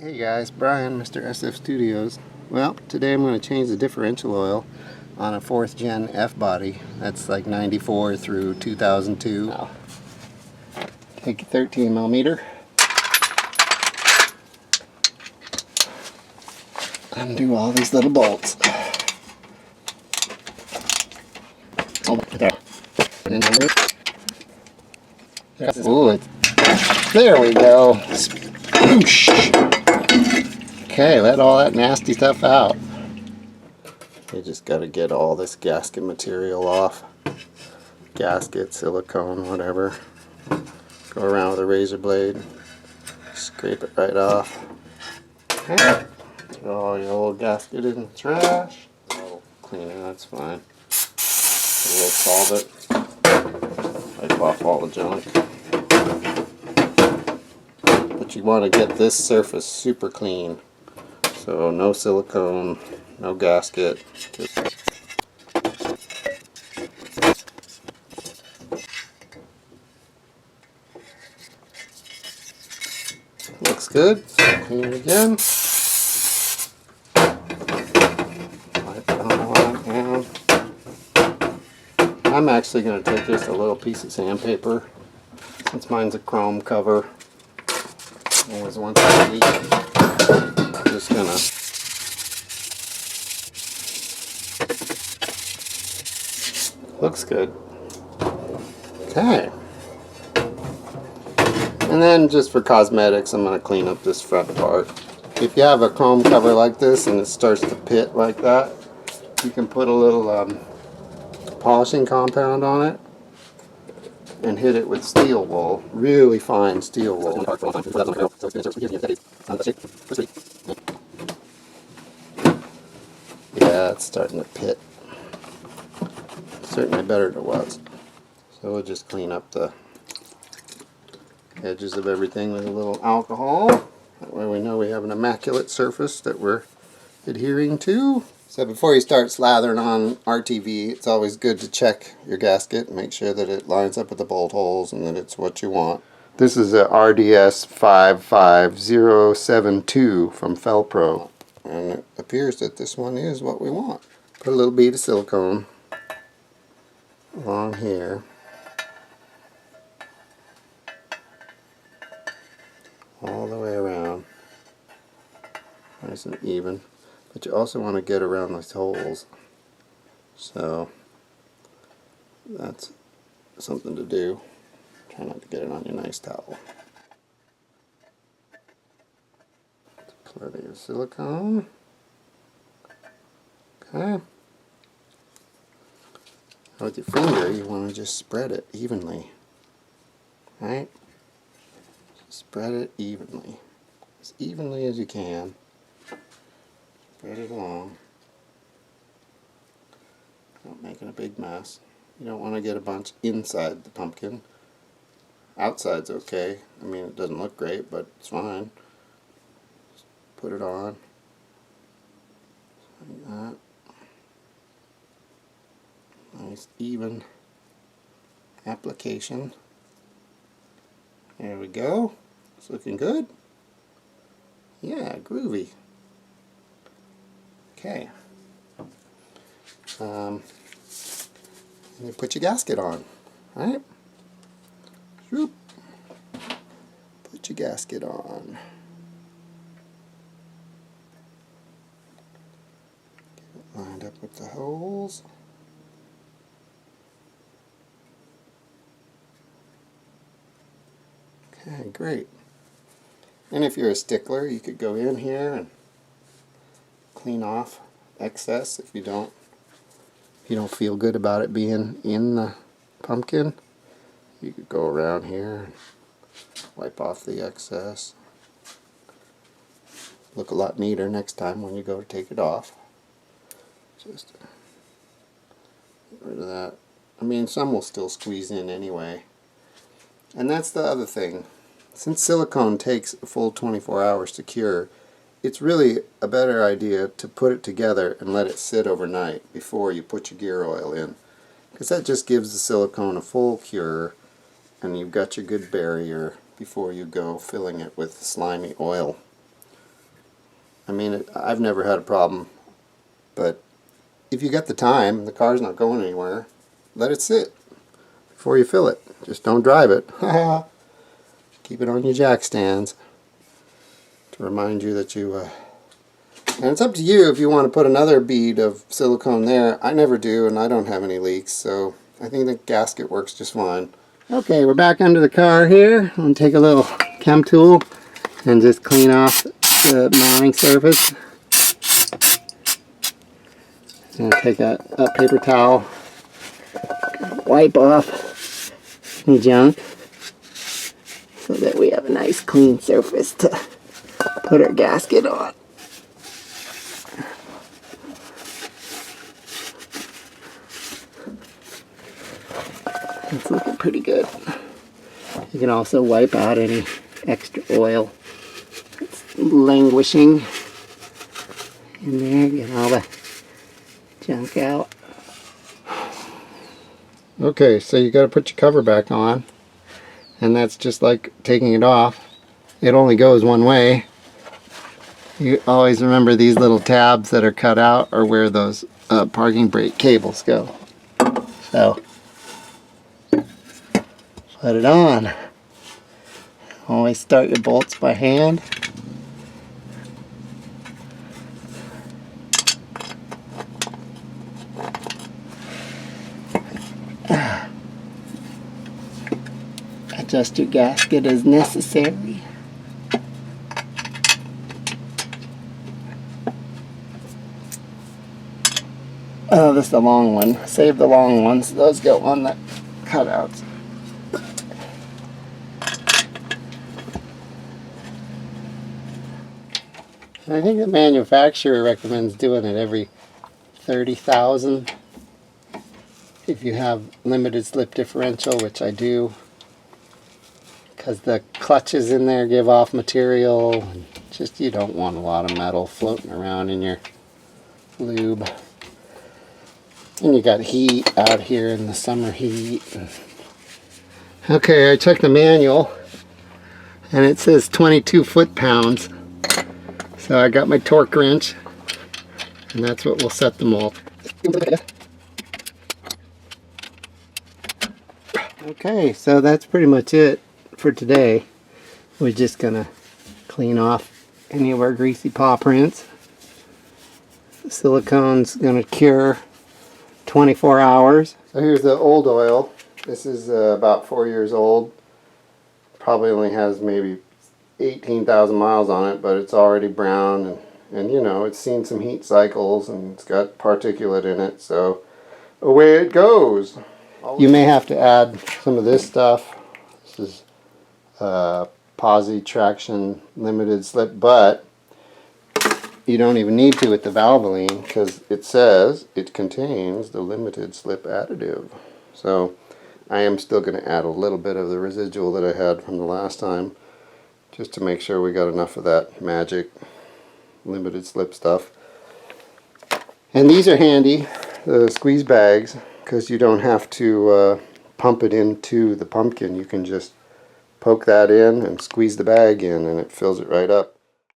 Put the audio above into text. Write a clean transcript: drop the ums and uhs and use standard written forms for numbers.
Hey guys, Brian, Mr. SF Studios. Well, today I'm going to change the differential oil on a 4th gen F body. That's like 94 through 2002. Oh. Take a 13 millimeter. Undo all these little bolts. Ooh, there we go. Sploosh. Okay, let all that nasty stuff out. You just got to get all this gasket material off. Gasket, silicone, whatever. Go around with a razor blade. Scrape it right off. Okay. Throw all your old gasket in the trash. Oh, cleaner, that's fine. We'll solve it. Wipe off all the junk. But you want to get this surface super clean. So no silicone, no gasket. Looks good. Clean it again. Wipe it all down. I'm actually going to take just a little piece of sandpaper, since mine's a chrome cover. Always once a week. I'm just going to looks good. Okay. And then just for cosmetics, I'm going to clean up this front part. If you have a chrome cover like this and it starts to pit like that, you can put a little polishing compound on it and hit it with steel wool, really fine steel wool. Yeah, it's starting to pit. Certainly better than it was. So we'll just clean up the edges of everything with a little alcohol. That way we know we have an immaculate surface that we're adhering to. So before you start slathering on RTV, it's always good to check your gasket, make sure that it lines up with the bolt holes and that it's what you want. This is a RDS 55072 from FelPro, and it appears that this one is what we want. Put a little bead of silicone along here. All the way around. Nice and even. But you also want to get around those holes. So that's something to do. Try not to get it on your nice towel. Plenty of silicone. Okay. With your finger, you want to just spread it evenly. Right? Spread it evenly. As evenly as you can. Spread it along. Not making a big mess. You don't want to get a bunch inside the pumpkin. Outside's okay. I mean, it doesn't look great, but it's fine. Just put it on. Like that. Nice even application. There we go. It's looking good. Yeah, groovy. Okay. And you put your gasket on, right? Whoop. Put your gasket on. Get it lined up with the holes. Okay, great. And if you're a stickler, you could go in here and clean off excess if you don't feel good about it being in the pumpkin. You could go around here and wipe off the excess. Look a lot neater next time when you go to take it off. Just get rid of that. I mean, some will still squeeze in anyway. And that's the other thing. Since silicone takes a full 24 hours to cure, it's really a better idea to put it together and let it sit overnight before you put your gear oil in. Because that just gives the silicone a full cure and you've got your good barrier before you go filling it with slimy oil. I mean, I've never had a problem, but if you got the time, the car's not going anywhere, let it sit before you fill it. Just don't drive it. Keep it on your jack stands to remind you that you and it's up to you if you want to put another bead of silicone there. I never do, and I don't have any leaks, so I think the gasket works just fine. Okay, we're back under the car here. I'm going to take a little chem tool and just clean off the mounting surface. And take a paper towel, wipe off any junk so that we have a nice clean surface to put our gasket on. It's looking pretty good. You can also wipe out any extra oil that's languishing in there, get all the junk out. Okay, so you got to put your cover back on, and that's just like taking it off. It only goes one way. You always remember these little tabs that are cut out are where those parking brake cables go. So put it on. Always start your bolts by hand. Adjust your gasket as necessary. Oh, this is the long one. Save the long ones. Those go on the cutouts. I think the manufacturer recommends doing it every 30,000. If you have limited slip differential, which I do, because the clutches in there give off material, and just you don't want a lot of metal floating around in your lube. And you got heat out here in the summer heat. Okay, I checked the manual and it says 22 foot-pounds. So I got my torque wrench, and that's what will set them off. Okay, so that's pretty much it for today. We're just gonna clean off any of our greasy paw prints. The silicone's gonna cure 24 hours. So here's the old oil. This is about 4 years old. Probably only has maybe 18,000 miles on it, but it's already brown, and you know, it's seen some heat cycles and it's got particulate in it, so away it goes. You may have to add some of this stuff. This is Positraction limited slip, but you don't even need to with the Valvoline because it says it contains the limited slip additive. So I am still going to add a little bit of the residual that I had from the last time, just to make sure we got enough of that magic limited slip stuff. And these are handy, the squeeze bags, because you don't have to pump it into the pumpkin. You can just poke that in and squeeze the bag in and it fills it right up.